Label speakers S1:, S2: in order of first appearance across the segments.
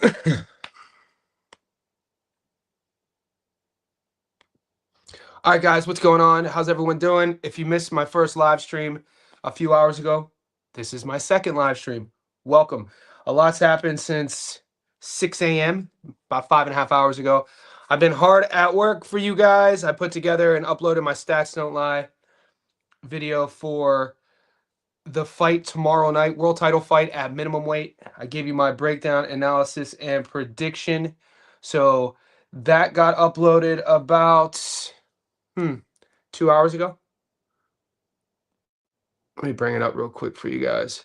S1: All right, guys, what's going on? How's everyone doing? If you missed my first live stream a few hours ago, this is my second live stream. Welcome. A lot's happened since 6 a.m., about 5.5 hours ago. I've been hard at work for you guys. I put together and uploaded my Stats Don't Lie video for the fight tomorrow night, world title fight at minimum weight. I gave you my breakdown, analysis, and prediction. So that got uploaded about 2 hours ago. Let me bring it up real quick for you guys.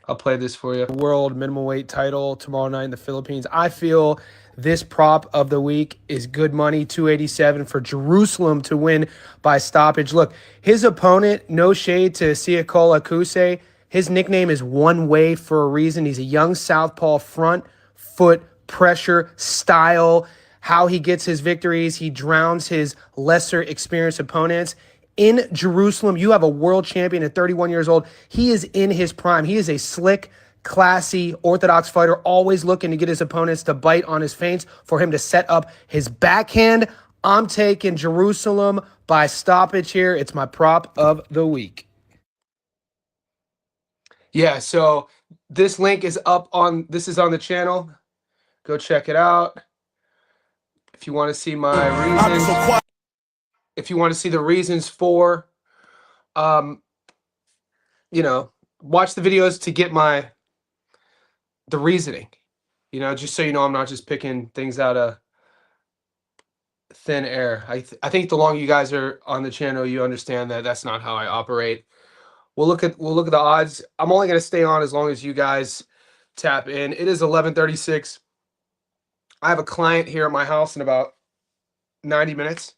S1: I'll play this for you. World minimum weight title tomorrow night in the Philippines. I feel this prop of the week is good money, 287 for Jerusalem to win by stoppage. Look, his opponent, no shade to Kuse, his nickname is One Way for a reason. He's a young southpaw front foot pressure style. How he gets his victories, he drowns his lesser experienced opponents. In Jerusalem, you have a world champion at 31 years old. He is in his prime. He is a slick, classy, orthodox fighter, always looking to get his opponents to bite on his feints for him to set up his backhand. I'm taking Jerusalem by stoppage here. It's my prop of the week. Yeah, so this link is up on, this is on the channel. Go check it out. If you want to see my reasons. If you want to see the reasons for, watch the videos to get the reasoning, just so you know I'm not just picking things out of thin air. I think the longer you guys are on the channel, you understand that that's not how I operate. We'll look at the odds. I'm only going to stay on as long as you guys tap in. It is 11:36. I have a client here at my house in about 90 minutes.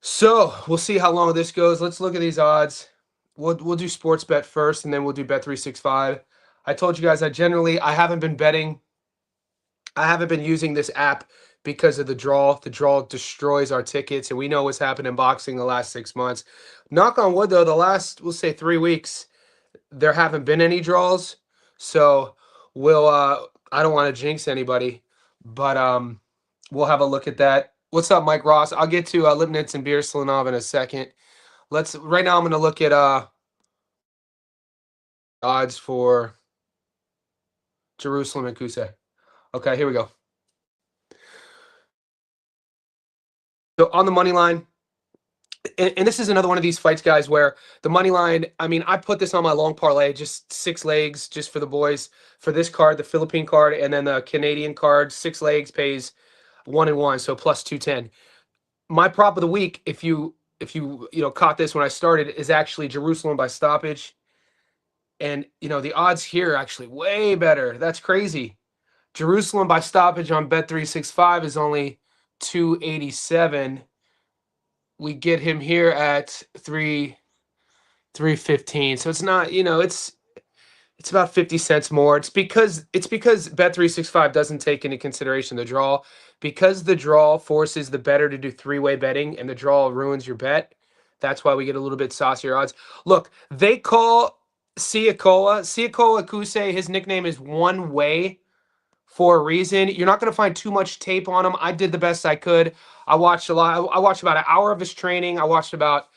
S1: So we'll see how long this goes. Let's look at these odds. We'll do sports bet first, and then we'll do Bet365. I told you guys I haven't been betting. I haven't been using this app because of the draw. The draw destroys our tickets, and we know what's happened in boxing the last 6 months. Knock on wood, though, the last, we'll say 3 weeks, there haven't been any draws. So I don't want to jinx anybody, but we'll have a look at that. What's up, Mike Ross? I'll get to Lipnitz and Beer Slanov in a second. Right now I'm going to look at odds for Jerusalem and Kuse. Okay, here we go. So on the money line, and this is another one of these fights, guys, where the money line, I put this on my long parlay, just 6 legs, just for the boys, for this card, the Philippine card, and then the Canadian card, 6 legs pays 1-1, so plus 210. My prop of the week, if you caught this when I started, is actually Jerusalem by stoppage. And the odds here are actually way better. That's crazy. Jerusalem by stoppage on Bet365 is only 287. We get him here at 315. So it's not, it's about 50 cents more. It's because Bet365 doesn't take into consideration the draw. Because the draw forces the bettor to do 3-way betting and the draw ruins your bet. That's why we get a little bit saucier odds. Look, they call Siakola Kuse, his nickname is One Way for a reason. You're not going to find too much tape on him. I did the best I could. I watched a lot. I watched about an hour of his training. I watched about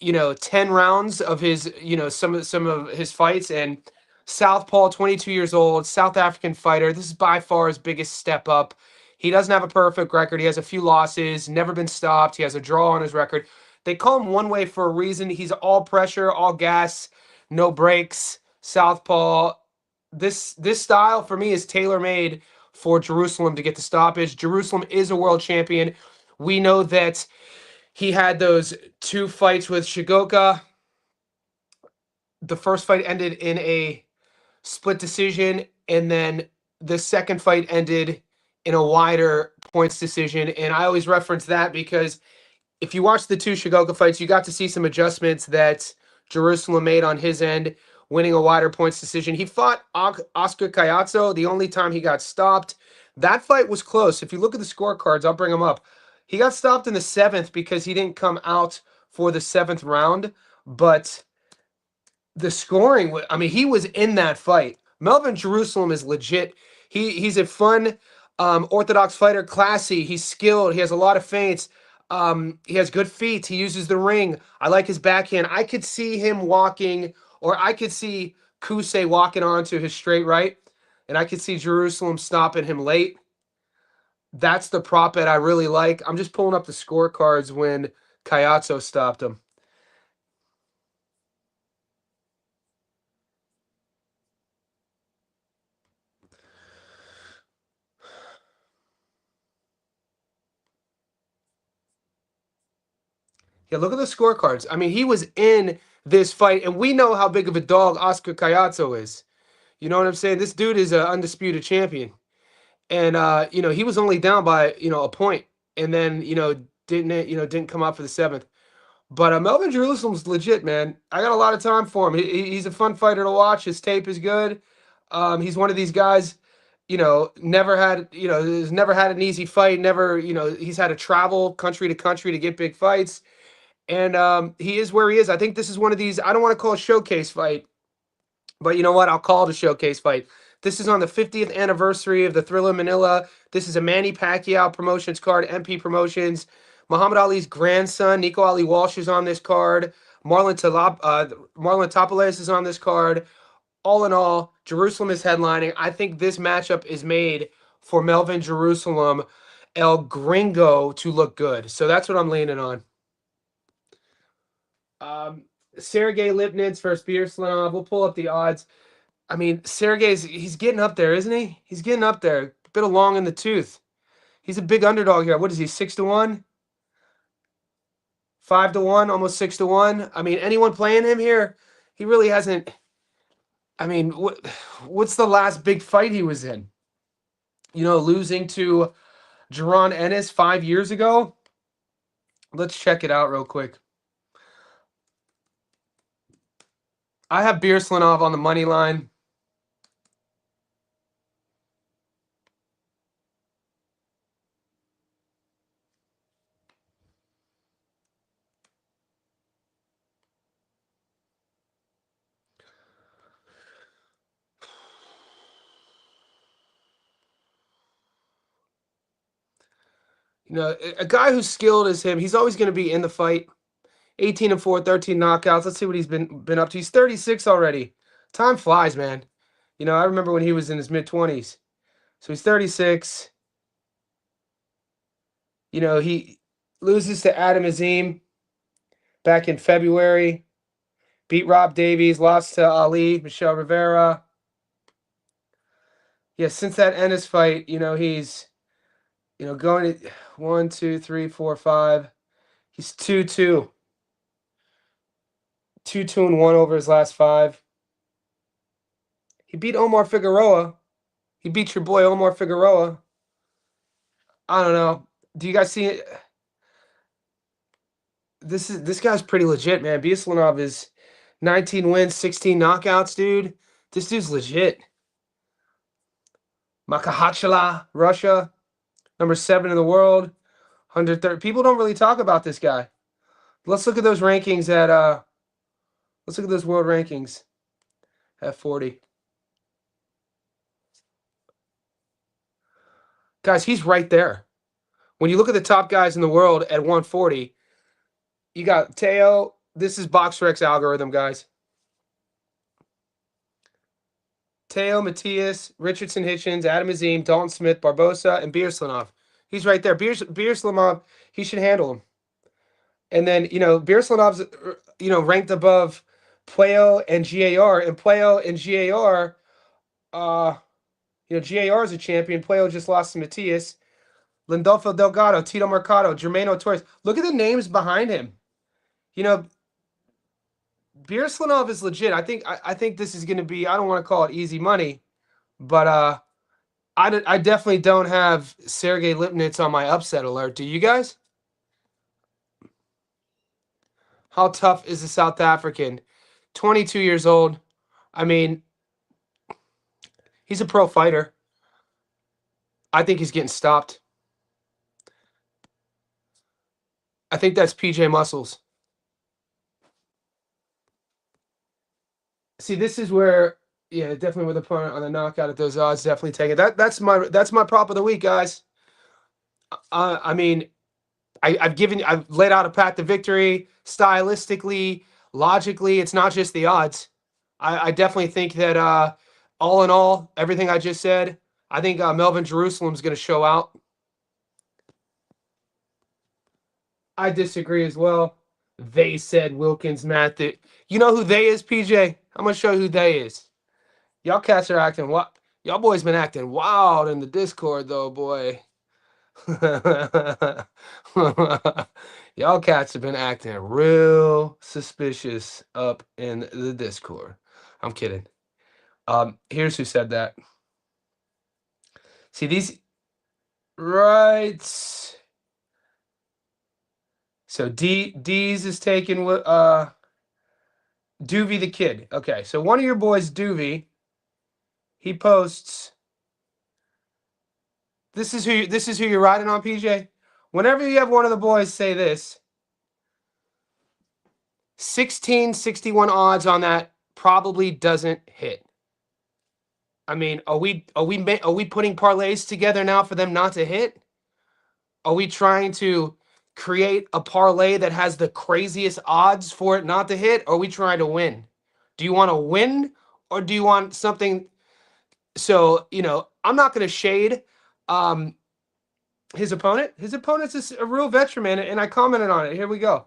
S1: 10 rounds of his some of his fights. And southpaw, 22 years old, South African fighter. This is by far his biggest step up. He doesn't have a perfect record. He has a few losses, never been stopped. He has a draw on his record. They call him One Way for a reason. He's all pressure, all gas, no breaks, southpaw. This style for me is tailor-made for Jerusalem to get the stoppage. Jerusalem is a world champion. We know that he had those 2 fights with Shigoka. The first fight ended in a split decision, and then the second fight ended in a wider points decision. And I always reference that because if you watch the 2 Shigoka fights, you got to see some adjustments that Jerusalem made on his end, winning a wider points decision. He fought Oscar Cayazzo the only time he got stopped. That fight was close. If you look at the scorecards, I'll bring them up. He got stopped in the seventh because he didn't come out for the seventh round, but the scoring, I mean, he was in that fight. Melvin Jerusalem is legit. He's a fun, orthodox fighter, classy. He's skilled. He has a lot of feints. He has good feet. He uses the ring. I like his backhand. I could see him walking, or I could see Kuse walking onto his straight right, and I could see Jerusalem stopping him late. That's the prop bet I really like. I'm just pulling up the scorecards when Kayatso stopped him. Yeah, look at the scorecards. I mean, he was in this fight, and we know how big of a dog Oscar Kayatso is. You know what I'm saying? This dude is an undisputed champion. And he was only down by, a point. And then, didn't come out for the seventh. But Melvin Jerusalem's legit, man. I got a lot of time for him. He's a fun fighter to watch. His tape is good. He's one of these guys, has never had an easy fight. Never, he's had to travel country to country to get big fights. And he is where he is. I think this is one of these, I don't want to call a showcase fight, but you know what? I'll call it a showcase fight. This is on the 50th anniversary of the Thriller Manila. This is a Manny Pacquiao Promotions card, MP Promotions. Muhammad Ali's grandson, Nico Ali Walsh, is on this card. Marlon Topiles is on this card. All in all, Jerusalem is headlining. I think this matchup is made for Melvin Jerusalem, El Gringo, to look good. So that's what I'm leaning on. Sergey Lipnitz versus Birslanov. We'll pull up the odds. I mean, he's getting up there, isn't he? He's getting up there. A bit of long in the tooth. He's a big underdog here. What is he, 6-1? 5-1, almost 6-1. I mean, anyone playing him here, he really hasn't. I mean, what's the last big fight he was in? Losing to Jaron Ennis 5 years ago. Let's check it out real quick. I have Birslanov on the money line. A guy who's skilled as him, he's always going to be in the fight. 18-4, 13 knockouts. Let's see what he's been up to. He's 36 already. Time flies, man. I remember when he was in his mid-20s. So he's 36. He loses to Adam Azim back in February. Beat Rob Davies, lost to Ali, Michelle Rivera. Yeah, since that Ennis fight, he's, going to 1, 2, 3, 4, 5. He's 2-2. 2-2-1 over his last 5. He beat Omar Figueroa. He beat your boy Omar Figueroa. I don't know. Do you guys see it? This guy's pretty legit, man. Birslanov is 19 wins, 16 knockouts, dude. This dude's legit. Makhachev, Russia, number 7 in the world, 130. People don't really talk about this guy. Let's look at those rankings let's look at those world rankings at 40. Guys, he's right there. When you look at the top guys in the world at 140, you got Teo. This is BoxRec algorithm, guys. Teo, Matias, Richardson, Hitchens, Adam Azim, Dalton Smith, Barbosa, and Birslanov. He's right there. Birslanov, he should handle him. And then, Birslanov's, ranked above Puello and GAR. And Puello and GAR, GAR is a champion. Puello just lost to Matias. Lindolfo Delgado, Tito Mercado, Germano Torres. Look at the names behind him. Birslanov is legit. I think this is going to be, I don't want to call it easy money, but I definitely don't have Sergey Lipnitz on my upset alert. Do you guys? How tough is the South African? 22 years old. I mean, he's a pro fighter. I think he's getting stopped. I think that's PJ Muscles. See, this is where, yeah, definitely with opponent on the knockout at those odds, definitely take it. That's my prop of the week, guys. I mean, I've laid out a path to victory stylistically, logically. It's not just the odds. I definitely think that all in all, everything I just said, I think Melvin Jerusalem's going to show out. I disagree as well. They said Wilkins, Matt. That you know who they is, PJ. I'm gonna show you who they is. Y'all cats are acting what? Y'all boys been acting wild in the Discord though, boy. Y'all cats have been acting real suspicious up in the Discord. I'm kidding. Here's who said that. See these right. So D's is taking Doovie the Kid. Okay, so one of your boys, Doovie, he posts. This is who you're riding on, PJ. Whenever you have one of the boys say this, 1661 odds on that probably doesn't hit. I mean, are we putting parlays together now for them not to hit? Are we trying to create a parlay that has the craziest odds for it not to hit? Or are we trying to win? Do you want to win or do you want something? So, I'm not going to shade um, his opponent. His opponent's a real veteran, man, and I commented on it. Here we go.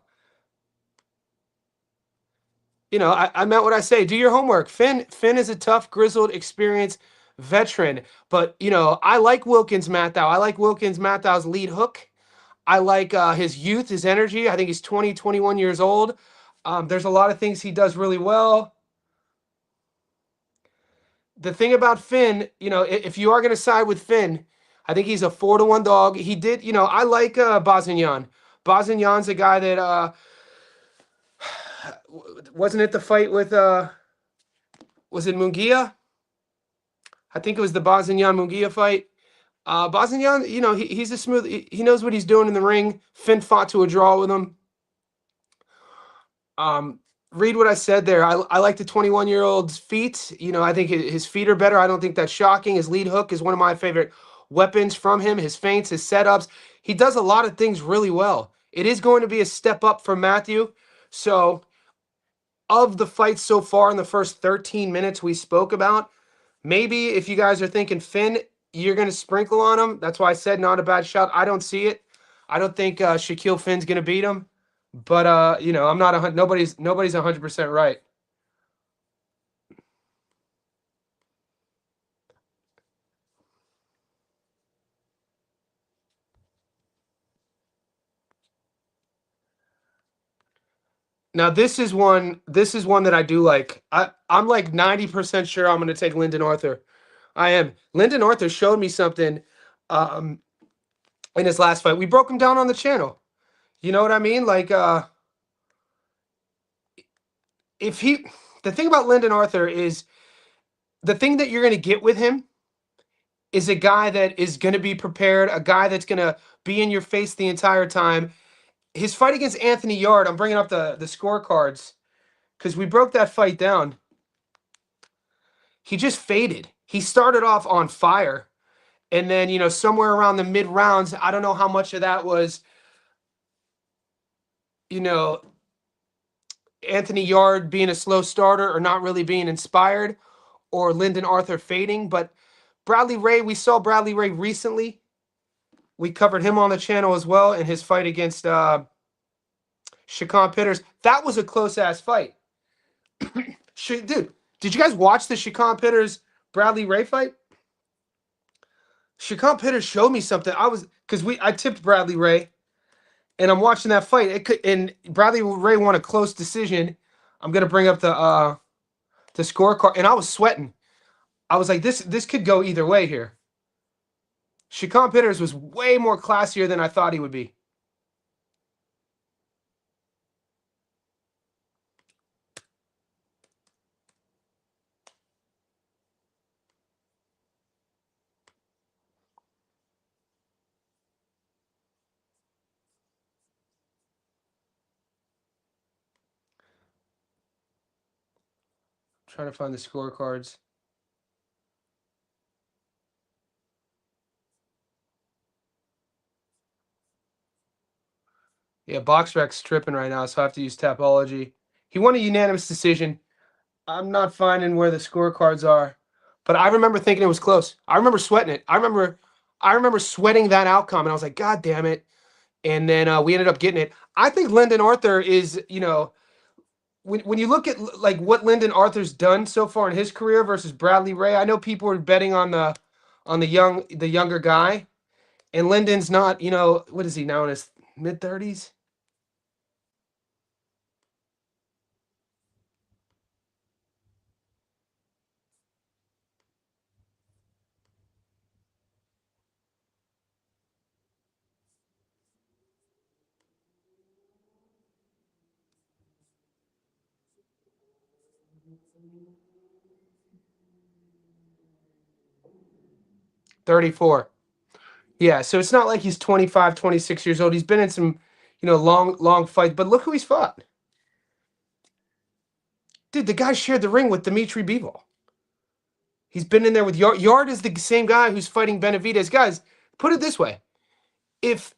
S1: I meant what I say. Do your homework. Finn is a tough, grizzled, experienced veteran. But, I like Wilkins Matthau. I like Wilkins Matthau's lead hook. I like his youth, his energy. I think he's 20, 21 years old. There's a lot of things he does really well. The thing about Finn, if you are going to side with Finn, I think he's a 4-1 dog. He did, I like Bazignan. Bazignan's a guy that wasn't it the fight with was it Munguia? I think it was the Bazignan Munguia fight. Bazignan, he's a smooth. He knows what he's doing in the ring. Finn fought to a draw with him. Read what I said there. I like the 21-year-old's feet. I think his feet are better. I don't think that's shocking. His lead hook is one of my favorite weapons from him. His feints, his setups. He does a lot of things really well. It is going to be a step up for Matthew. So, of the fights so far in the first 13 minutes we spoke about, maybe if you guys are thinking Finn, you're going to sprinkle on him. That's why I said not a bad shot. I don't see it. I don't think Shaquille Finn's going to beat him. But I'm not nobody's 100% right. Now this is one that I do like. I'm like 90% sure I'm going to take Lyndon Arthur. I am. Lyndon Arthur showed me something um in his last fight. We broke him down on the channel. You know what I mean? Like if he the thing about Lyndon Arthur is the thing that you're going to get with him is a guy that is going to be prepared, a guy that's going to be in your face the entire time. His fight against Anthony Yard, I'm bringing up the scorecards because we broke that fight down. He just faded. He started off on fire. And then, somewhere around the mid rounds, I don't know how much of that was, you know, Anthony Yard being a slow starter or not really being inspired or Lyndon Arthur fading. But Bradley Ray, we saw Bradley Ray recently. We covered him on the channel as well in his fight against Shakon Pitters. That was a close-ass fight. Dude, did you guys watch the Shakon Pitters Bradley Ray fight? Shakon Pitters showed me something. I tipped Bradley Ray, and I'm watching that fight. And Bradley Ray won a close decision. I'm gonna bring up the scorecard, and I was sweating. I was like, this could go either way here. Shakon Pitters was way more classier than I thought he would be. trying to find the scorecards. Yeah, BoxRec's tripping right now, so I have to use Tapology. He won a unanimous decision. I'm not finding where the scorecards are, but I remember thinking it was close. I remember sweating it. I remember sweating that outcome, and I was like, God damn it. And then we ended up getting it. I think Lyndon Arthur is, when you look at like what Lyndon Arthur's done so far in his career versus Bradley Ray, I know people were betting on the younger guy, and Lyndon's not, what is he now in his mid 30s? '34. Yeah, so it's not like he's 25, 26 years old. He's been in some, long fights, but look who he's fought. Dude, the guy shared the ring with Dimitri Bivol. He's been in there with Yard. Yard is the same guy who's fighting Benavidez. Guys, put it this way. If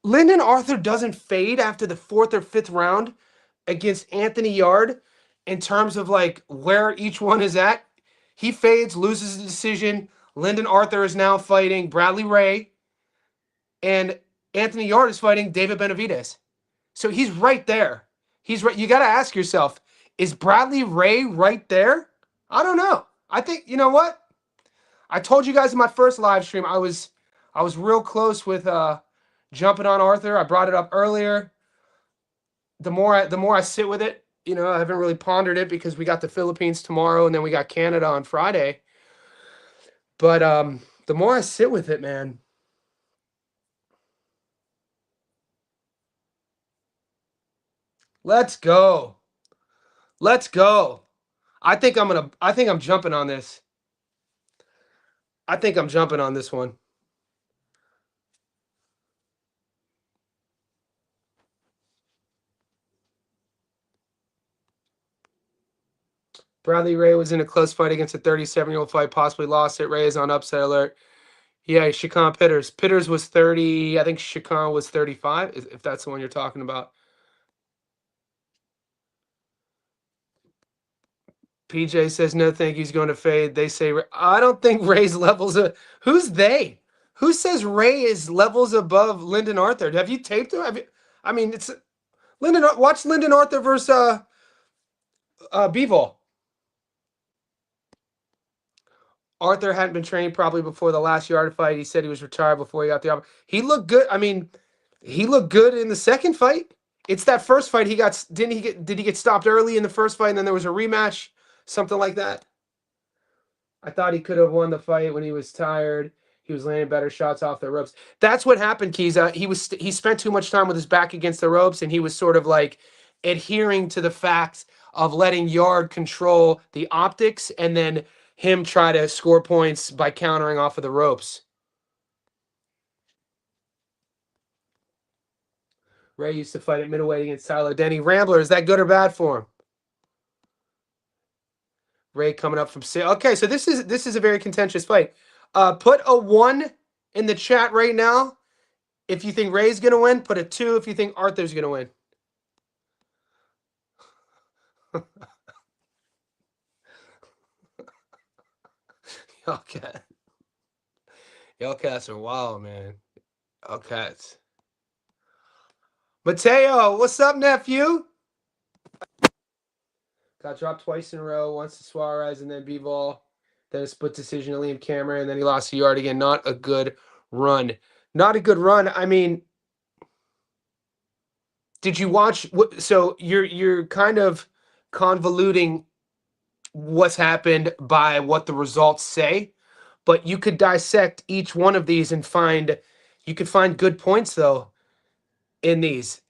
S1: Lyndon Arthur doesn't fade after the fourth or fifth round against Anthony Yard, in terms of like where each one is at, he fades, loses the decision. Lyndon Arthur is now fighting Bradley Ray, and Anthony Yard is fighting David Benavidez. So he's right there. He's right. You got to ask yourself, is Bradley Ray right there? I don't know. I think, you know what? I told you guys in my first live stream I was real close with jumping on Arthur. I brought it up earlier. The more I sit with it, I haven't really pondered it because we got the Philippines tomorrow and then we got Canada on Friday. But the more I sit with it, man. Let's go. Let's go. I think I'm jumping on this. I think I'm jumping on this one. Bradley Ray was in a close fight against a 37-year-old fight, possibly lost it. Ray is on upset alert. Yeah, Shakan Pitters. Pitters was 30. I think Shakan was 35, if that's the one you're talking about. PJ says no, thank you. He's going to fade. They say I don't think Ray's levels. Who's they? Who says Ray is levels above Lyndon Arthur? Have you taped him? I mean, it's Lyndon. Watch Lyndon Arthur versus Bivol. Arthur hadn't been trained probably before the last Yard fight. He said he was retired before he got the opportunity. He looked good. I mean, he looked good in the second fight. It's that first fight he got. Did he get stopped early in the first fight and then there was a rematch, something like that? I thought he could have won the fight when he was tired. He was landing better shots off the ropes. That's what happened, Kiza. He spent too much time with his back against the ropes, and he was sort of like adhering to the facts of letting Yard control the optics, and then him try to score points by countering off of the ropes. Ray used to fight at middleweight against Tyler Denny. Rambler, is that good or bad for him? Ray coming up from okay, so this is a very contentious fight. Put a 1 in the chat right now if you think Ray's gonna win. Put a 2 if you think Arthur's gonna win. Okay. Y'all cats are wild, man. Y'all cats. Mateo, what's up, nephew? Got dropped twice in a row, once to Suarez and then Bivol. Then a split decision to Liam Cameron, and then he lost to Yard again. Not a good run. Not a good run. I mean, did you watch? So you're kind of convoluting what's happened by what the results say, but you could dissect each one of these and you could find good points though in these.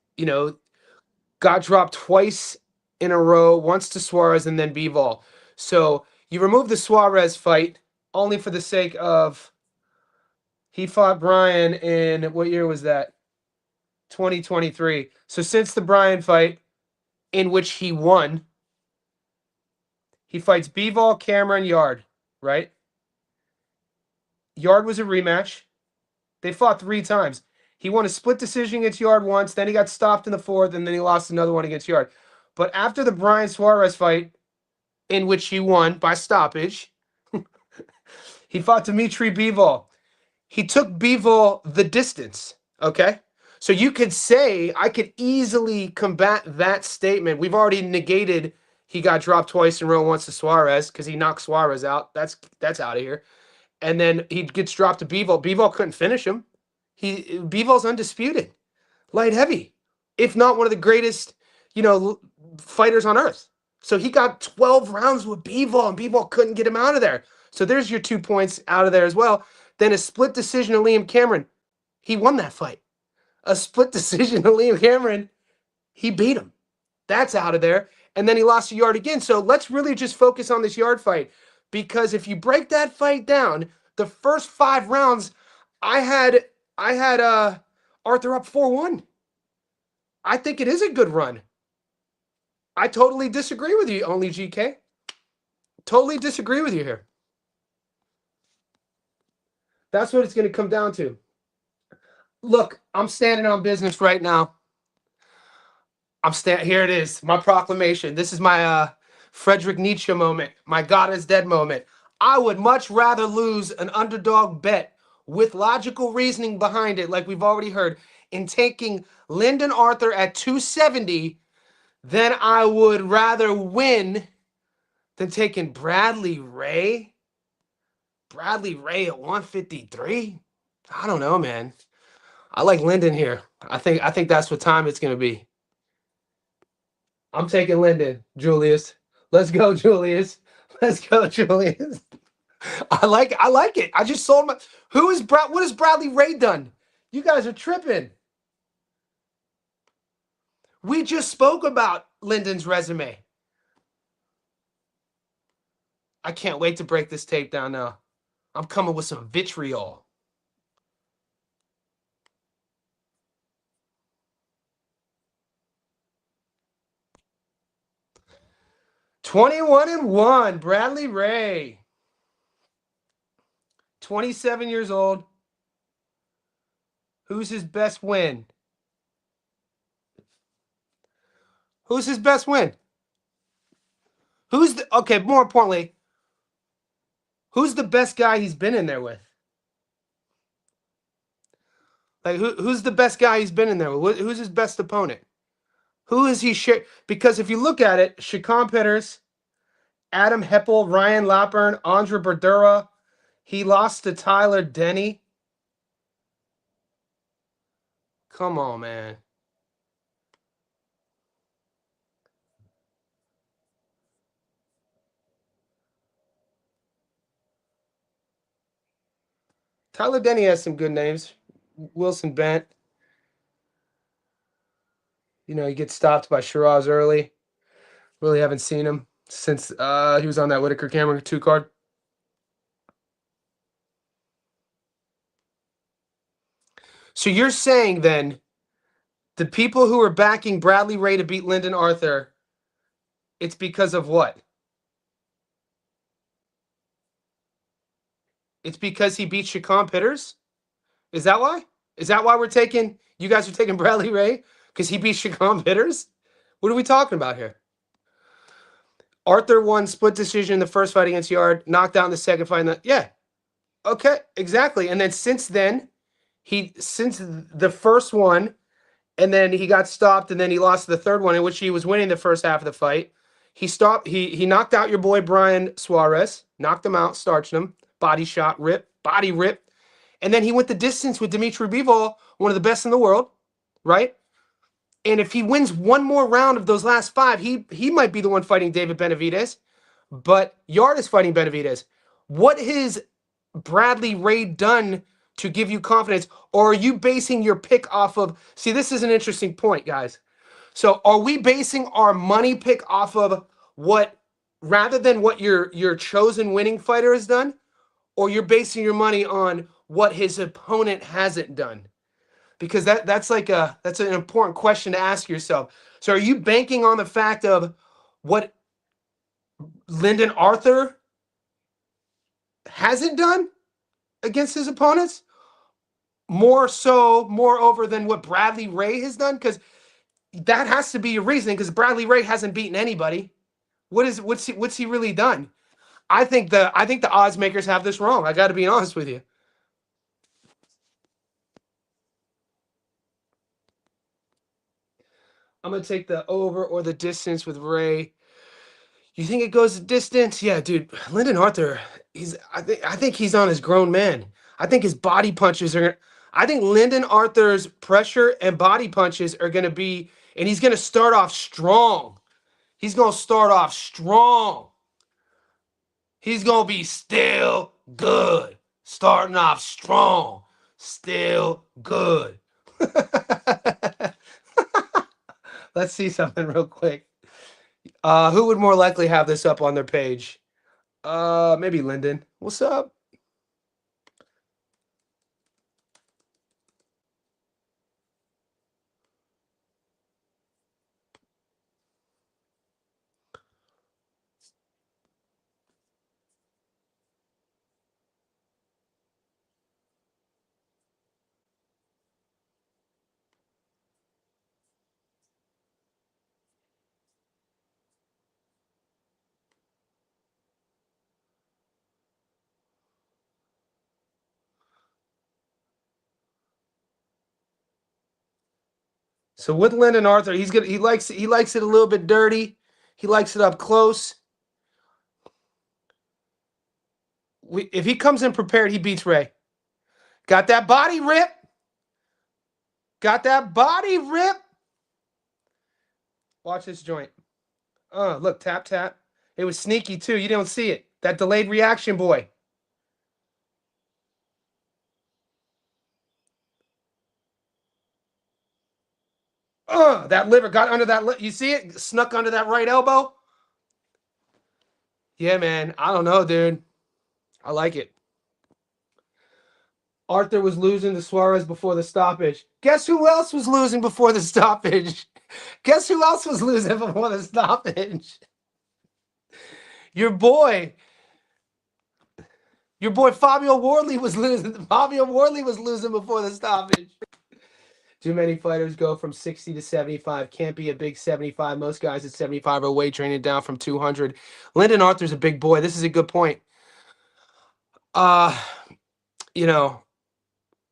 S1: Got dropped twice in a row, once to Suarez and then Bivol. So you remove the Suarez fight only for the sake of he fought Brian in what year was that? 2023. So since the Brian fight, in which he won He fights Bivol, Cameron, Yard, right? Yard was a rematch. They fought 3 times. He won a split decision against Yard once, then he got stopped in the 4th, and then he lost another one against Yard. But after the Brian Suarez fight, in which he won by stoppage, he fought Dimitri Bivol. He took Bivol the distance, okay? So you could say, I could easily combat that statement. We've already negated he got dropped twice in a row once to Suarez because he knocked Suarez out. That's out of here. And then he gets dropped to Bivol. Bivol couldn't finish him. Bivol's undisputed, light heavy, if not one of the greatest, fighters on earth. So he got 12 rounds with Bivol, and Bivol couldn't get him out of there. So there's your 2 points out of there as well. Then a split decision to Liam Cameron. He won that fight. A split decision to Liam Cameron. He beat him. That's out of there. And then he lost to Yard again. So let's really just focus on this Yard fight. Because if you break that fight down, the first 5 rounds, I had Arthur up 4-1. I think it is a good run. I totally disagree with you, Only GK. Totally disagree with you here. That's what it's going to come down to. Look, I'm standing on business right now. Here it is, my proclamation. This is my Friedrich Nietzsche moment, my God is dead moment. I would much rather lose an underdog bet with logical reasoning behind it, like we've already heard, in taking Lyndon Arthur at 270 than I would rather win than taking Bradley Ray. Bradley Ray at 153. I don't know, man. I like Lyndon here. I think that's what time it's gonna be. I'm taking Lyndon, Julius. Let's go, Julius. Let's go, Julius. I like it. I just sold my. What has Bradley Ray done? You guys are tripping. We just spoke about Lyndon's resume. I can't wait to break this tape down now. I'm coming with some vitriol. (21-1), Bradley Ray. 27 years old. Who's his best win? Who's his best win? Okay, more importantly, who's the best guy he's been in there with? Like, who's the best guy he's been in there with? Who's his best opponent? Who is he share? Because if you look at it, Chacon Peters, Adam Heppel, Ryan Lapern, Andre Berdura. He lost to Tyler Denny. Come on, man. Tyler Denny has some good names. Wilson Bent. He gets stopped by Shiraz early. Really haven't seen him since he was on that Whitaker Cameron 2 card. So you're saying then the people who are backing Bradley Ray to beat Lyndon Arthur, it's because of what? It's because he beat Chacon Peters? Is that why? Is that why you guys are taking Bradley Ray? Because he beat Chacon Peters? What are we talking about here? Arthur won split decision in the first fight against Yard, knocked out in the second fight. Yeah. Okay, exactly. And then since then, since the first one, and then he got stopped, and then he lost the third one in which he was winning the first half of the fight. He knocked out your boy Brian Suarez, knocked him out, starched him, body shot, body rip. And then he went the distance with Dimitri Bivol, one of the best in the world, right? And if he wins one more round of those last 5, he might be the one fighting David Benavidez, but Yard is fighting Benavidez. What has Bradley Ray done to give you confidence, or are you basing your pick off of? See, this is an interesting point, guys. So, are we basing our money pick off of what, rather than what your chosen winning fighter has done, or you're basing your money on what his opponent hasn't done? Because that's an important question to ask yourself. So, are you banking on the fact of what Lyndon Arthur hasn't done against his opponents, more so, moreover, than what Bradley Ray has done? Because that has to be your reasoning, because Bradley Ray hasn't beaten anybody. What's he really done? I think the odds makers have this wrong. I got to be honest with you. I'm gonna take the over or the distance with Ray. You think it goes the distance? Yeah, dude. Lyndon Arthur, I think he's on his grown man. I think his body punches are. I think Lyndon Arthur's pressure and body punches are gonna be, and he's gonna start off strong. He's gonna start off strong. He's gonna be still good. Starting off strong. Still good. Let's see something real quick. Who would more likely have this up on their page? Maybe Lyndon. What's up? So with Lyndon Arthur, he likes it a little bit dirty. He likes it up close. If he comes in prepared, he beats Ray. Got that body rip. Got that body rip. Watch this joint. Look, tap tap. It was sneaky too. You don't see it. That delayed reaction, boy. That liver got under that. You see it? Snuck under that right elbow. Yeah, man. I don't know, dude. I like it. Arthur was losing to Suarez before the stoppage. Guess who else was losing before the stoppage? Guess who else was losing before the stoppage? Your boy. Your boy Fabio Wardley was losing. Fabio Wardley was losing before the stoppage. Too many fighters go from 60 to 75. Can't be a big 75. Most guys at 75 are weight training down from 200. Lyndon Arthur's a big boy. This is a good point. Uh, you know,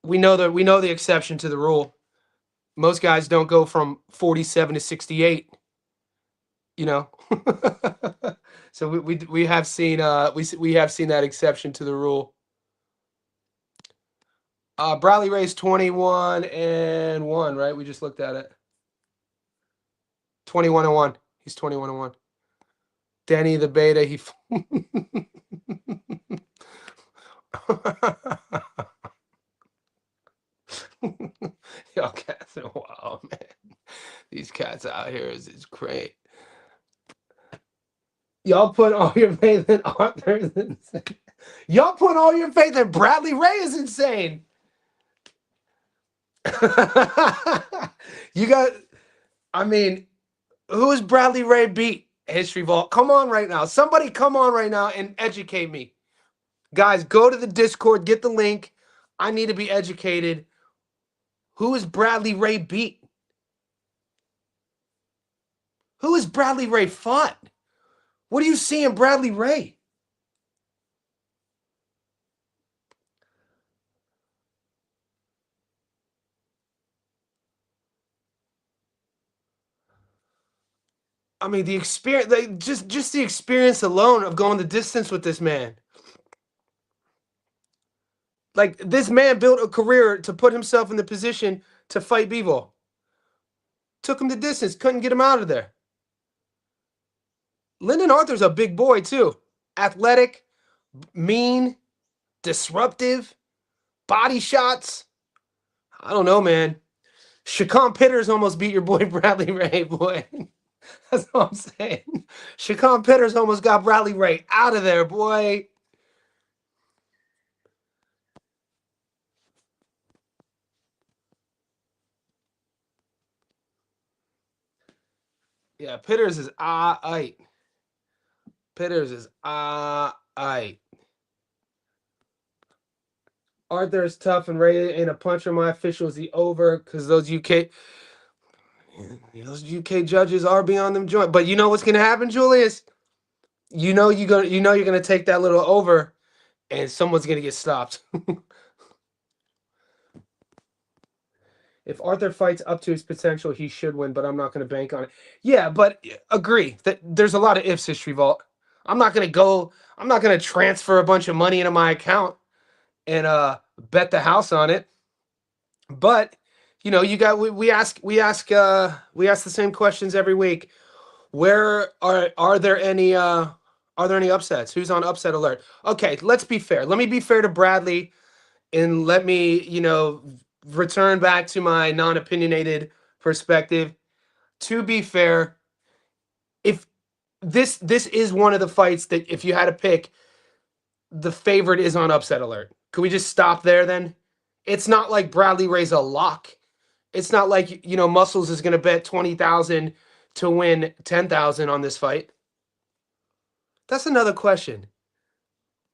S1: we know the exception to the rule. Most guys don't go from 47 to 68. You know, so we have seen we have seen that exception to the rule. Bradley Ray's 21-1, right? We just looked at it. 21-1. He's 21-1. Denny the beta. He. Yo, cats are wild, man. These cats out here is great. Y'all put all your faith in Arthur is insane. Y'all put all your faith in Bradley Ray is insane. You got, I mean, who is Bradley Ray beat? History Vault. Come on right now. Somebody come on right now and educate me. Guys, go to the Discord, get the link. I need to be educated. Who is Bradley Ray beat? Who is Bradley Ray fought? What do you see in Bradley Ray? I mean, the experience, like, just the experience alone of going the distance with this man. Like, this man built a career to put himself in the position to fight Bivol. Took him the distance, couldn't get him out of there. Lyndon Arthur's a big boy too. Athletic, mean, disruptive, body shots. I don't know, man. Shakon Pitters almost beat your boy Bradley Ray, boy. That's what I'm saying. Shakon Pitters almost got Bradley Ray out of there, boy. Yeah, Pitters is aight. Pitters is I. Arthur is tough and Ray ain't a puncher. My official is the over because those UK judges are beyond them joint. But you know what's gonna happen, Julius? You're gonna take that little over, and someone's gonna get stopped. If Arthur fights up to his potential, he should win, but I'm not going to bank on it. Yeah, but agree that there's a lot of ifs, History Vault. I'm not going to transfer a bunch of money into my account and bet the house on it. But we ask the same questions every week. Where are there any upsets? Who's on upset alert? Okay, let's be fair. Let me be fair to Bradley and let me, return back to my non-opinionated perspective. To be fair, if this is one of the fights that if you had to pick, the favorite is on upset alert. Could we just stop there then? It's not like Bradley Ray's a lock. It's not like, Muscles is going to bet 20,000 to win 10,000 on this fight. That's another question.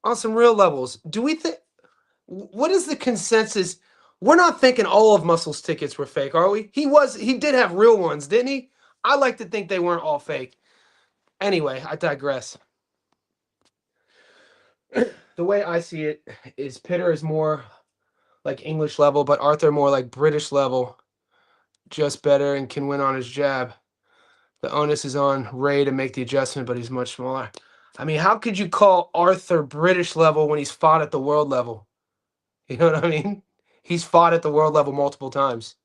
S1: On some real levels, do we think what is the consensus? We're not thinking all of Muscle's tickets were fake, are we? He did have real ones, didn't he? I like to think they weren't all fake. Anyway, I digress. The way I see it is Pitter is more like English level, but Arthur more like British level, just better and can win on his jab. The onus is on Ray to make the adjustment, but he's much smaller. I mean, how could you call Arthur British level when he's fought at the world level? You know what I mean? He's fought at the world level multiple times.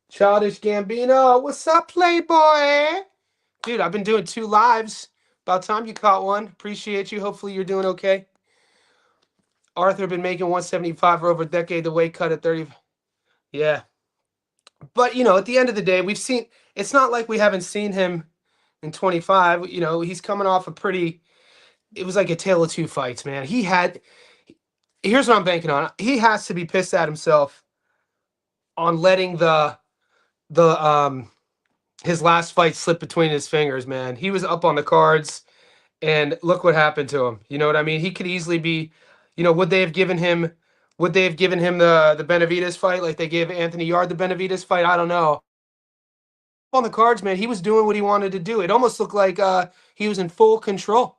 S1: Childish Gambino, what's up, Playboy? Dude, I've been doing 2 lives. About time you caught one. Appreciate you. Hopefully you're doing okay. Arthur been making 175 for over a decade. The weight cut at 30. Yeah. But, at the end of the day, it's not like we haven't seen him in 25. He's coming off it was like a tale of 2 fights, man. Here's what I'm banking on. He has to be pissed at himself on letting his last fight slip between his fingers, man. He was up on the cards, and look what happened to him. You know what I mean? He could easily be, would they have given him the Benavidez fight like they gave Anthony Yard the Benavidez fight? I don't know. On the cards, man, he was doing what he wanted to do. It almost looked like he was in full control.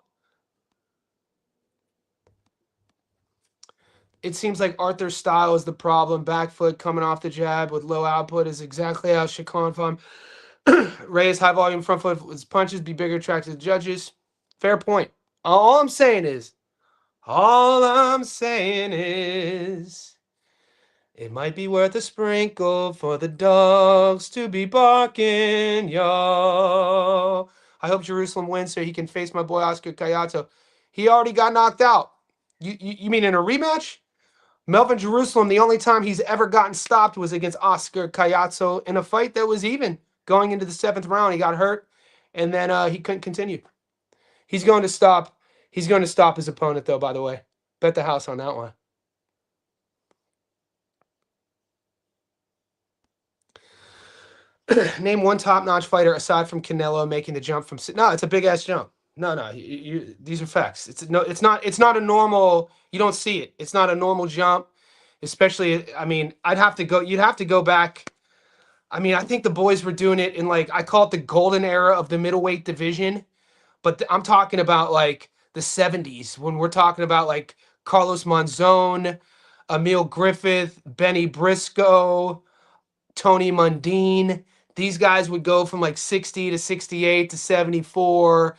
S1: It seems like Arthur's style is the problem. Back foot coming off the jab with low output is exactly how Shakan fought. Ray's high volume front foot with his punches be bigger attracted to judges. Fair point. All I'm saying is, it might be worth a sprinkle for the dogs to be barking, y'all. I hope Jerusalem wins so he can face my boy Oscar Kayato. He already got knocked out. You mean in a rematch? Melvin Jerusalem, the only time he's ever gotten stopped was against Oscar Kayato in a fight that was even. Going into the 7th round, he got hurt, and then he couldn't continue. He's going to stop his opponent, though, by the way. Bet the house on that one. Name one top-notch fighter aside from Canelo making the jump from... No, it's a big-ass jump. No. These are facts. It's not a normal... You don't see it. It's not a normal jump. Especially, I mean, you'd have to go back. I mean, I think the boys were doing it in I call it the golden era of the middleweight division. But I'm talking about the 70s when we're talking about Carlos Monzon, Emil Griffith, Benny Briscoe, Tony Mundine. These guys would go from 60 to 68 to 74.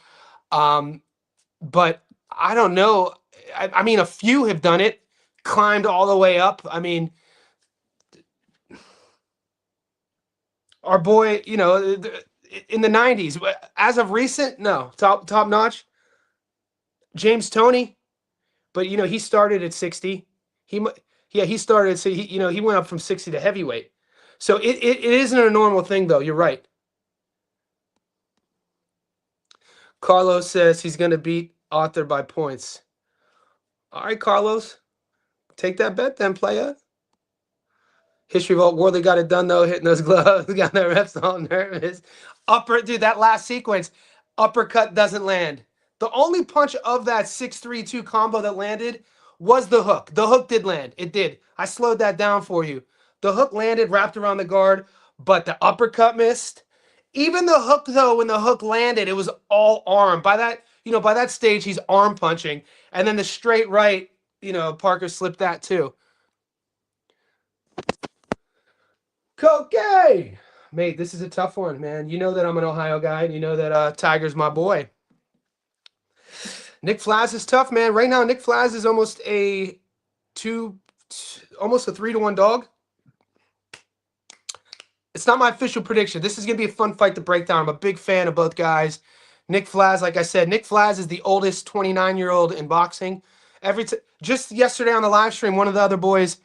S1: But I don't know. I mean, a few have done it, climbed all the way up. I mean, our boy, in the 90s, as of recent, no, top notch. James Toney, but he started at 60. He started, so he went up from 60 to heavyweight. So it isn't a normal thing, though. You're right. Carlos says he's going to beat Arthur by points. All right, Carlos. Take that bet then, playa. History Vault. Worley got it done though, hitting those gloves. Got the reps all nervous. Dude, that last sequence, uppercut doesn't land. The only punch of that 6-3-2 combo that landed was the hook. The hook did land. It did. I slowed that down for you. The hook landed, wrapped around the guard, but the uppercut missed. Even the hook, though, when the hook landed, it was all arm. By that stage, he's arm punching. And then the straight right, Parker slipped that too. Okay. Mate, this is a tough one, man. You know that I'm an Ohio guy, and you know that Tiger's my boy. Nick Flaz is tough, man. Right now, Nick Flaz is almost a 3-1 dog. It's not my official prediction. This is going to be a fun fight to break down. I'm a big fan of both guys. Nick Flaz, like I said, Nick Flaz is the oldest 29-year-old in boxing. Just yesterday on the live stream, one of the other boys,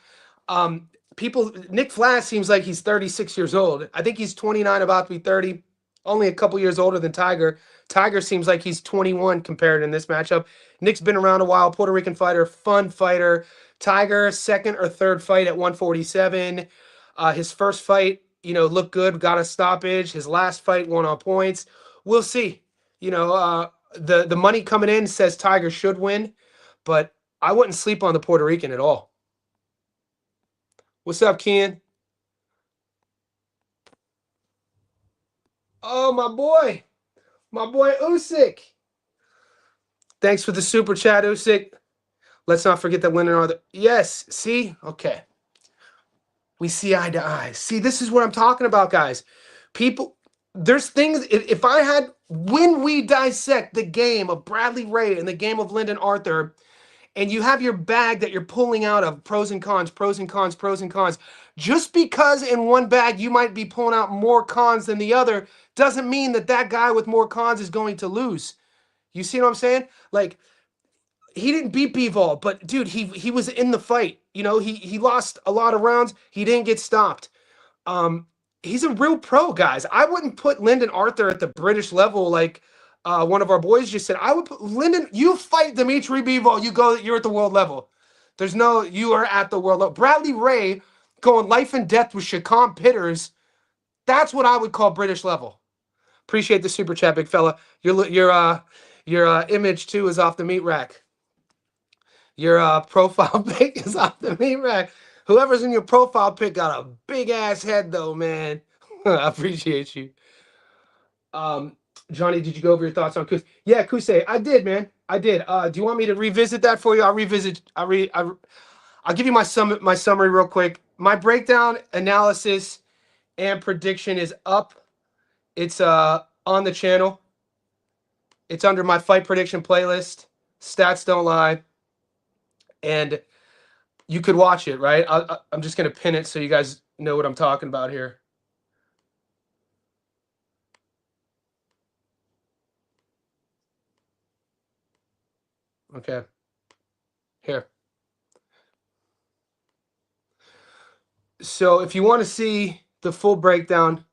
S1: Nick Flaz seems like he's 36 years old. I think he's 29, about to be 30, only a couple years older than Tiger. Tiger seems like he's 21 compared in this matchup. Nick's been around a while, Puerto Rican fighter, fun fighter. Tiger, second or third fight at 147. His first fight, looked good, got a stoppage. His last fight won on points. We'll see. The money coming in says Tiger should win, but I wouldn't sleep on the Puerto Rican at all. What's up, Ken? Oh, my boy Usyk. Thanks for the super chat, Usyk. Let's not forget that Lyndon Arthur. Yes, see? Okay. We see eye to eye. See, this is what I'm talking about, guys. There's things, when we dissect the game of Bradley Ray and the game of Lyndon Arthur, and you have your bag that you're pulling out of pros and cons, pros and cons, pros and cons, just because in one bag you might be pulling out more cons than the other doesn't mean that guy with more cons is going to lose. You see what I'm saying? Like, he didn't beat Bivol, but dude, he was in the fight. He lost a lot of rounds. He didn't get stopped. He's a real pro, guys. I wouldn't put Lyndon Arthur at the British level like one of our boys just said. I would put Lyndon. You fight Dimitri Bivol, you're at the world level. You are at the world level. Bradley Ray going life and death with Shakam Pitters. That's what I would call British level. Appreciate the super chat, big fella. Your image too is off the meat rack. Your profile pic is off the meat rack. Whoever's in your profile pic got a big ass head though, man. I appreciate you. Johnny, did you go over your thoughts on Kuse? Yeah, Kuse, I did, man. I did. Do you want me to revisit that for you? I'll give you my summary real quick. My breakdown, analysis, and prediction is up. It's on the channel. It's under my fight prediction playlist. Stats don't lie. And you could watch it, right? I'm just going to pin it so you guys know what I'm talking about here. Okay. Here. So if you want to see the full breakdown,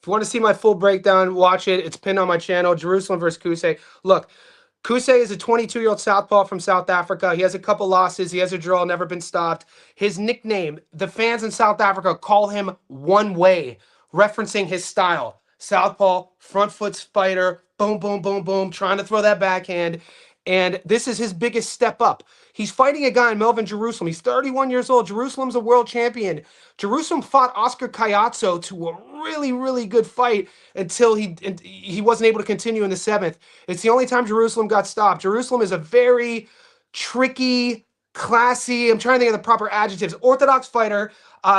S1: if you want to see my full breakdown, watch it. It's pinned on my channel. Jerusalem versus Kuse. Look, Kuse is a 22-year-old southpaw from South Africa. He has a couple losses. He has a draw, never been stopped. His nickname, the fans in South Africa call him One Way, referencing his style. Southpaw, front foot spider, boom, boom, boom, boom, trying to throw that backhand. And this is his biggest step up. He's fighting a guy in Melvin Jerusalem. He's 31 years old. Jerusalem's a world champion. Jerusalem fought Oscar Caiazzo to a really, really good fight until he wasn't able to continue in the 7th. It's the only time Jerusalem got stopped. Jerusalem is a very tricky, classy, I'm trying to think of the proper adjectives, orthodox fighter.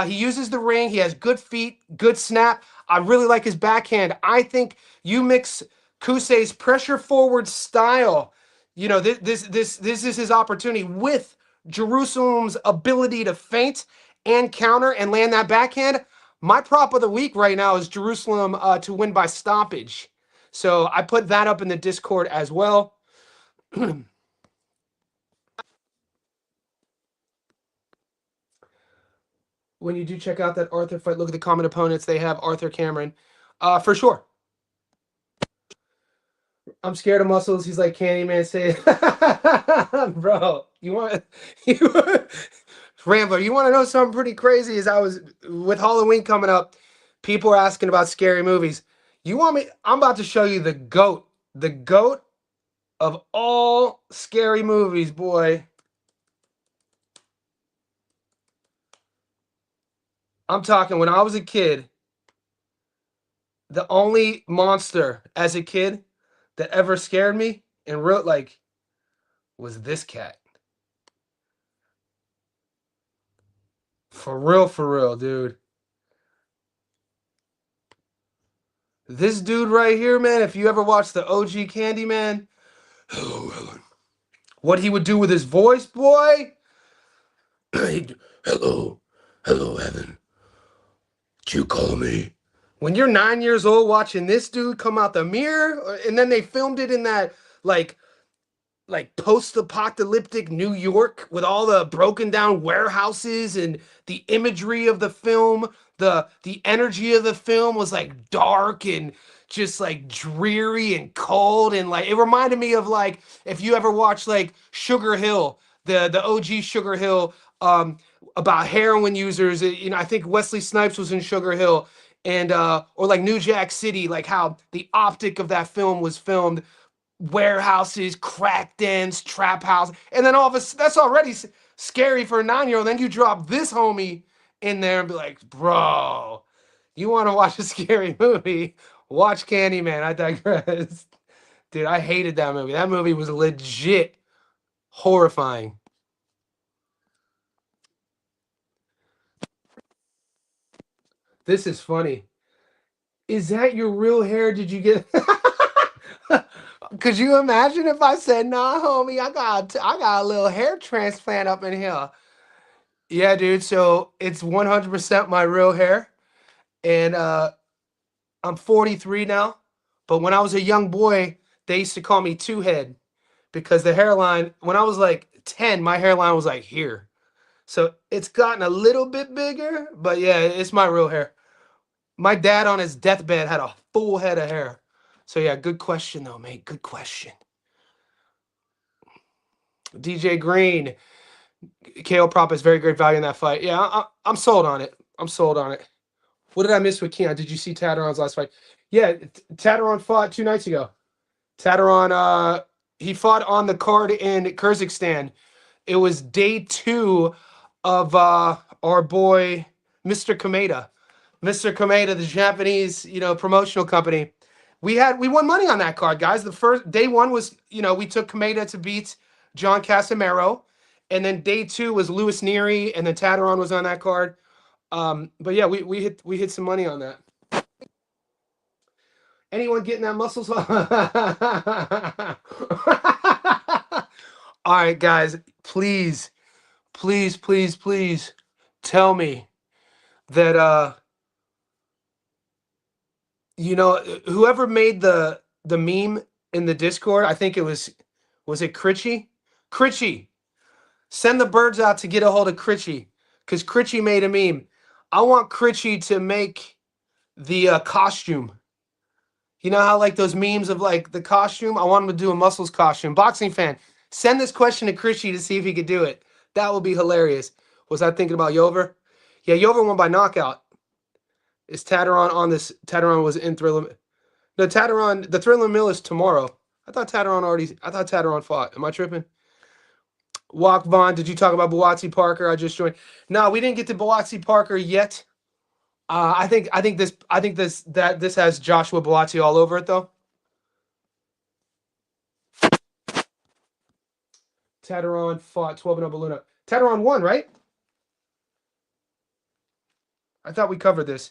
S1: He uses the ring. He has good feet, good snap. I really like his backhand. I think you mix Kuse's pressure forward style, this is his opportunity with Jerusalem's ability to feint and counter and land that backhand. My prop of the week right now is Jerusalem to win by stoppage. So I put that up in the Discord as well. When you do check out that Arthur fight, look at the common opponents. They have Arthur Cameron. For sure. I'm scared of muscles. He's like Candyman say, bro, you Rambler, you want to know something pretty crazy? Is I was with Halloween coming up, people are asking about scary movies. You want me? I'm about to show you the goat of all scary movies, boy. I'm talking when I was a kid, the only monster as a kid that ever scared me and real like was this cat. For real, dude. This dude right here, man, if you ever watched the OG Candyman, hello, Helen. What he would do with his voice, boy? Hello, hello, Evan. Did you call me? When you're 9 years old watching this dude come out the mirror, and then they filmed it in that like post-apocalyptic New York with all the broken down warehouses and the imagery of the film, the energy of the film was like dark and just like dreary and cold and like it reminded me of like if you ever watched like Sugar Hill, the OG Sugar Hill about heroin users, you know, I think Wesley Snipes was in Sugar Hill and or like New Jack City, like how the optic of that film was filmed warehouses, crack dens, trap house, and then all of us that's already scary for a 9-year-old. Then you drop this homie in there and be like, bro, you want to watch a scary movie? Watch Candyman. I digress. Dude, I hated that movie. That movie was legit horrifying. This is funny. Is that your real hair? Did you get Could you imagine if I said, "Nah, homie, I got a little hair transplant up in here." Yeah, dude. So it's 100% my real hair, and I'm 43 now. But when I was a young boy, they used to call me two head because the hairline. When I was like 10, my hairline was like here. So it's gotten a little bit bigger, but yeah, it's my real hair. My dad on his deathbed had a full head of hair. So yeah, good question though, mate. Good question. DJ Green, KO prop is very great value in that fight. Yeah, I'm sold on it. I'm sold on it. What did I miss with Keon? Did you see Tateron's last fight? Yeah, Tateron fought 2 nights ago. Tateron, he fought on the card in Kyrgyzstan. It was day 2 of our boy Mr. Kameda. Mr. Kameda, the Japanese, promotional company. We won money on that card, guys. The first day 1 was, we took Kameda to beat John Casimero, and then day 2 was Louis Neary, and then Tateron was on that card. But yeah, we hit some money on that. Anyone getting that muscles? All right, guys, please, please, please, please tell me that whoever made the meme in the Discord, I think it was it Critchy? Critchy, send the birds out to get a hold of Critchy because Critchy made a meme. I want Critchy to make the costume. You know how like those memes of like the costume? I want him to do a muscles costume. Boxing fan, send this question to Critchy to see if he could do it. That would be hilarious. Was I thinking about Yover? Yeah, Yover won by knockout. Is Tateron on this? Tateron was in Thriller. No, Tateron, the Thriller Mill is tomorrow. I thought Tateron fought. Am I tripping? Walk Vaughn, did you talk about Buatsi Parker? I just joined. No, we didn't get to Buatsi Parker yet. I think this has Joshua Buatsi all over it though. Tateron fought 12-0 Baluna. Tateron won, right? I thought we covered this.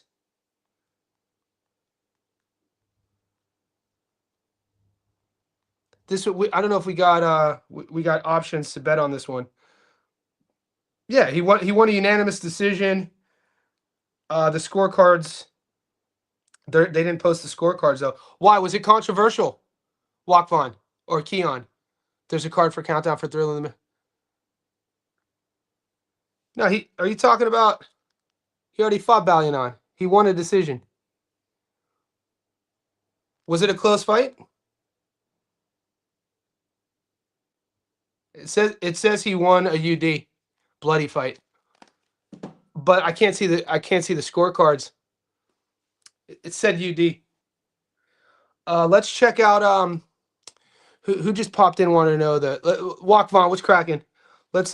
S1: I don't know if we got options to bet on this one. Yeah, he won a unanimous decision. The scorecards, they didn't post the scorecards though. Why was it controversial? Walk Vaughn or Keon? There's a card for countdown for Thriller. No, are you talking about? He already fought Balianon. He won a decision. Was it a close fight? It says he won a UD bloody fight, but I can't see the scorecards. It said UD. Let's check out who just popped in. Want to know the Walk Vaughn? What's cracking? Let's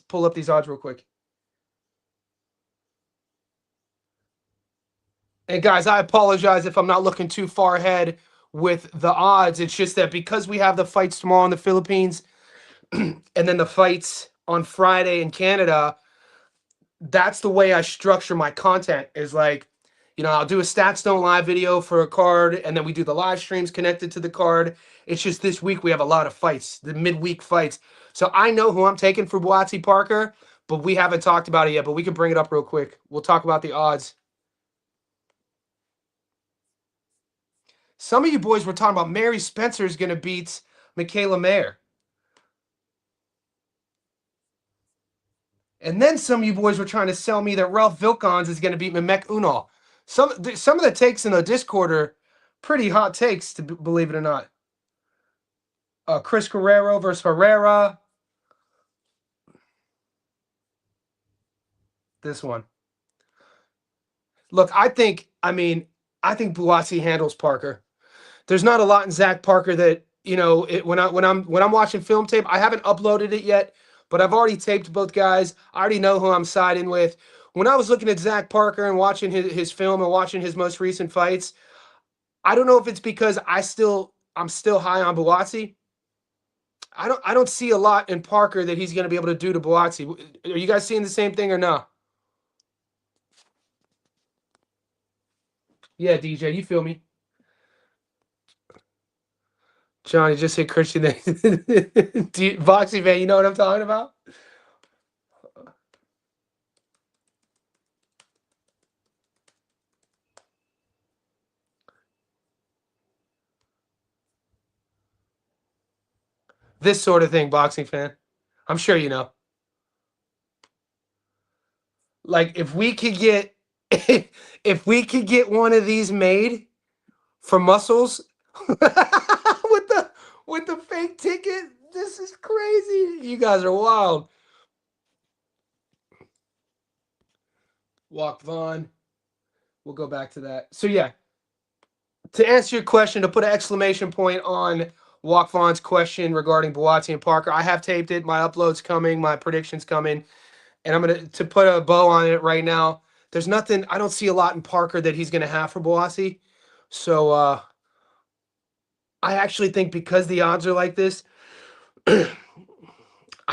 S1: pull up these odds real quick. And guys, I apologize if I'm not looking too far ahead with the odds. It's just that because we have the fights tomorrow in the Philippines and then the fights on Friday in Canada, that's the way I structure my content is like, I'll do a Stats Don't Lie video for a card, and then we do the live streams connected to the card. It's just this week we have a lot of fights, the midweek fights. So I know who I'm taking for Buatsi Parker, but we haven't talked about it yet, but we can bring it up real quick. We'll talk about the odds. Some of you boys were talking about Mary Spencer is going to beat Michaela Mayer. And then some of you boys were trying to sell me that Ralph Vilkons is going to beat Mehmet Unal. Some of the takes in the Discord are pretty hot takes, to believe it or not. Chris Guerrero versus Herrera. This one. Look, I think Buatsi handles Parker. There's not a lot in Zach Parker that when I'm watching film tape. I haven't uploaded it yet, but I've already taped both guys. I already know who I'm siding with. When I was looking at Zach Parker and watching his film and watching his most recent fights, I don't know if it's because I'm still high on Buatsi. I don't see a lot in Parker that he's going to be able to do to Buatsi. Are you guys seeing the same thing or no? Yeah, DJ, you feel me? Johnny just hit Christian. Boxy fan, you know what I'm talking about? This sort of thing, boxing fan. I'm sure you know. Like if we could get one of these made for muscles with the fake ticket, this is crazy. You guys are wild. Walk Vaughn. We'll go back to that. So yeah, to answer your question, to put an exclamation point on Walk Vaughn's question regarding Buatsi and Parker, I have taped it. My upload's coming. My prediction's coming. And I'm going to put a bow on it right now. There's nothing, I don't see a lot in Parker that he's going to have for Buatsi. So I actually think because the odds are like this, I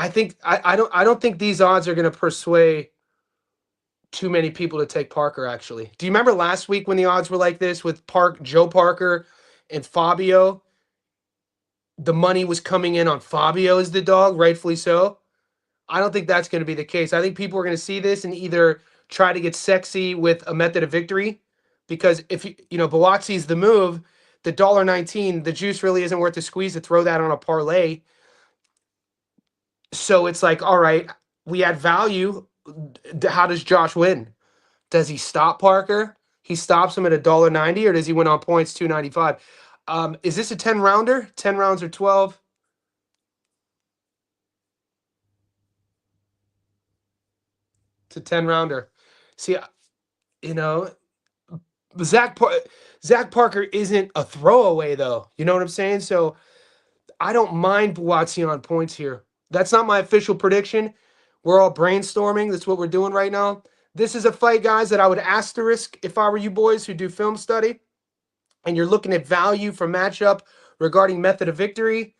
S1: don't think these odds are going to persuade too many people to take Parker, actually. Do you remember last week when the odds were like this with Joe Parker and Fabio? The money was coming in on Fabio as the dog, rightfully so. I don't think that's going to be the case. I think people are going to see this and either try to get sexy with a method of victory, because if Buatsi's the move, the $1.19, the juice really isn't worth the squeeze to throw that on a parlay. So it's like, all right, we add value. How does Josh win? Does he stop Parker? He stops him at $1.90, or does he win on points $2.95? Is this a 10 rounder? 10 rounds or 12? It's a 10 rounder. See, Zach Parker isn't a throwaway though. You know what I'm saying? So I don't mind Buatsi on points here. That's not my official prediction. We're all brainstorming. That's what we're doing right now. This is a fight, guys, that I would asterisk if I were you boys who do film study and you're looking at value for matchup regarding method of victory.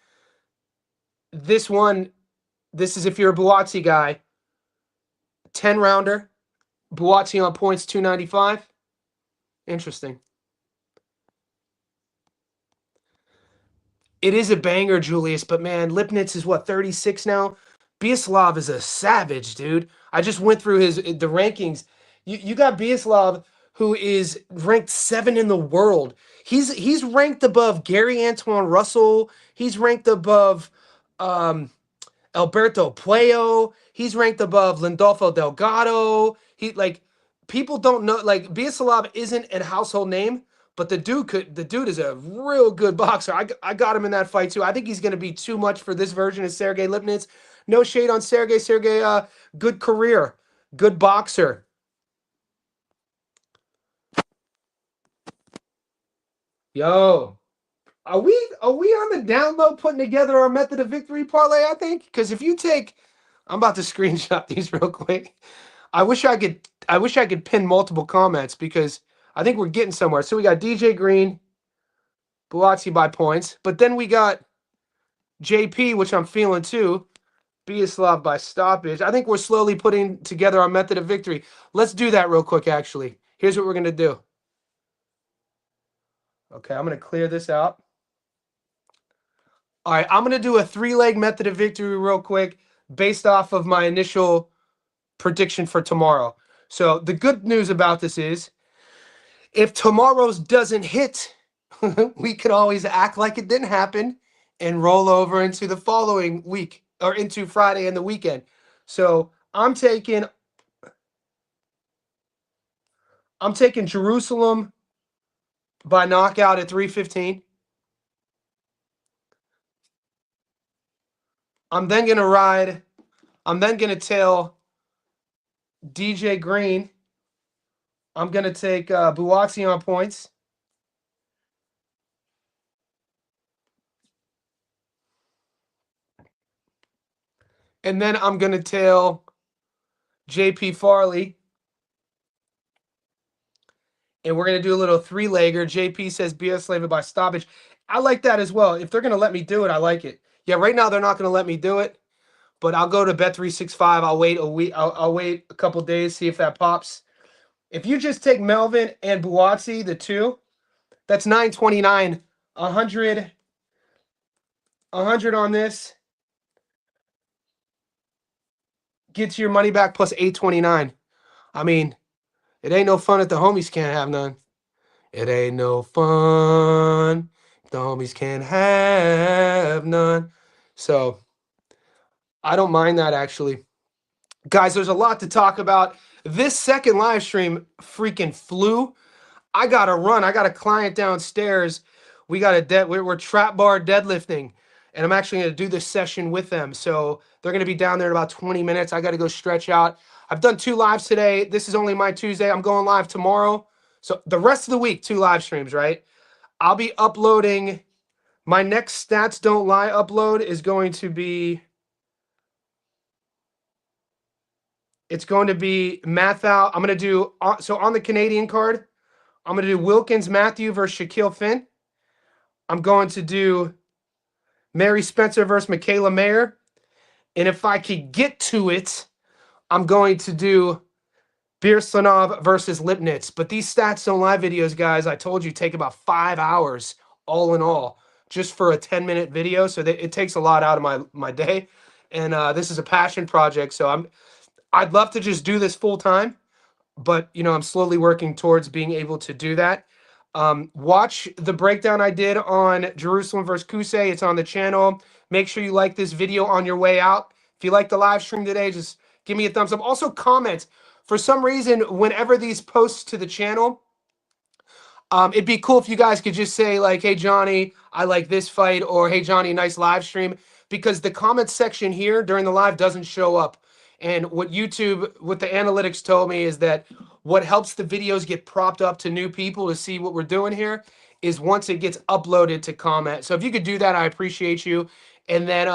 S1: This is if you're a Buatsi guy. 10 rounder. Buatsi on points 295. Interesting. It is a banger, Julius, but man, Lipnitz is what, 36 now? Biaslav is a savage, dude. I just went through the rankings. You got Biaslav, who is ranked 7 in the world. He's ranked above Gary Antoine Russell. He's ranked above Alberto Puello. He's ranked above Lindolfo Delgado. People don't know, like, Biaslav isn't a household name, But the dude is a real good boxer. I got him in that fight too. I think he's going to be too much for this version of Sergey Lipnitz. No shade on Sergey. Sergey, good career, good boxer. Yo, are we on the down low putting together our method of victory parlay? I think because if you take, I'm about to screenshot these real quick. I wish I could pin multiple comments because I think we're getting somewhere. So we got DJ Green, Buatsi by points, but then we got JP, which I'm feeling too. Byaslav by stoppage. I think we're slowly putting together our method of victory. Let's do that real quick, actually. Here's what we're going to do. Okay, I'm going to clear this out. All right, I'm going to do a 3-leg method of victory real quick based off of my initial prediction for tomorrow. So the good news about this is if tomorrow's doesn't hit, we can always act like it didn't happen and roll over into the following week or into Friday and the weekend. So I'm taking Jerusalem by knockout at 315. I'm then going to tail DJ Green. I'm going to take Buatsi on points. And then I'm going to tail JP Farley. And we're going to do a little 3-legger. JP says Byaslav by stoppage. I like that as well. If they're going to let me do it, I like it. Yeah, right now they're not going to let me do it. But I'll go to Bet365. I'll wait a week. I'll wait a couple days, see if that pops. If you just take Melvin and Buatsi, the two, that's 929. 100 on this gets your money back plus 829. I mean, it ain't no fun if the homies can't have none. It ain't no fun if the homies can't have none. So I don't mind that, actually. Guys, there's a lot to talk about. This second live stream freaking flew. I got to run. I got a client downstairs. We're trap bar deadlifting, and I'm actually going to do this session with them. So they're going to be down there in about 20 minutes. I got to go stretch out. I've done 2 lives today. This is only my Tuesday. I'm going live tomorrow. So the rest of the week, 2 live streams, right? I'll be uploading. My next Stats Don't Lie upload is going to be, it's going to be Mathau. I'm going to do, so on the Canadian card, I'm going to do Wilkins Matthew versus Shaquille Finn. I'm going to do Mary Spencer versus Michaela Mayer. And if I could get to it, I'm going to do Birslanov versus Lipnitz. But these Stats Don't Lie videos, guys, I told you, take about 5 hours all in all just for a 10-minute video. So it takes a lot out of my day. And this is a passion project. So I'd love to just do this full time. But, I'm slowly working towards being able to do that. Watch the breakdown I did on Jerusalem versus Kuse. It's on the channel. Make sure you like this video on your way out. If you like the live stream today, just give me a thumbs up. Also, comment. For some reason, whenever these posts to the channel, it'd be cool if you guys could just say, like, hey, Johnny, I like this fight, or hey, Johnny, nice live stream, because the comment section here during the live doesn't show up. And what the analytics told me is that what helps the videos get propped up to new people to see what we're doing here is once it gets uploaded to comment. So if you could do that, I appreciate you. And then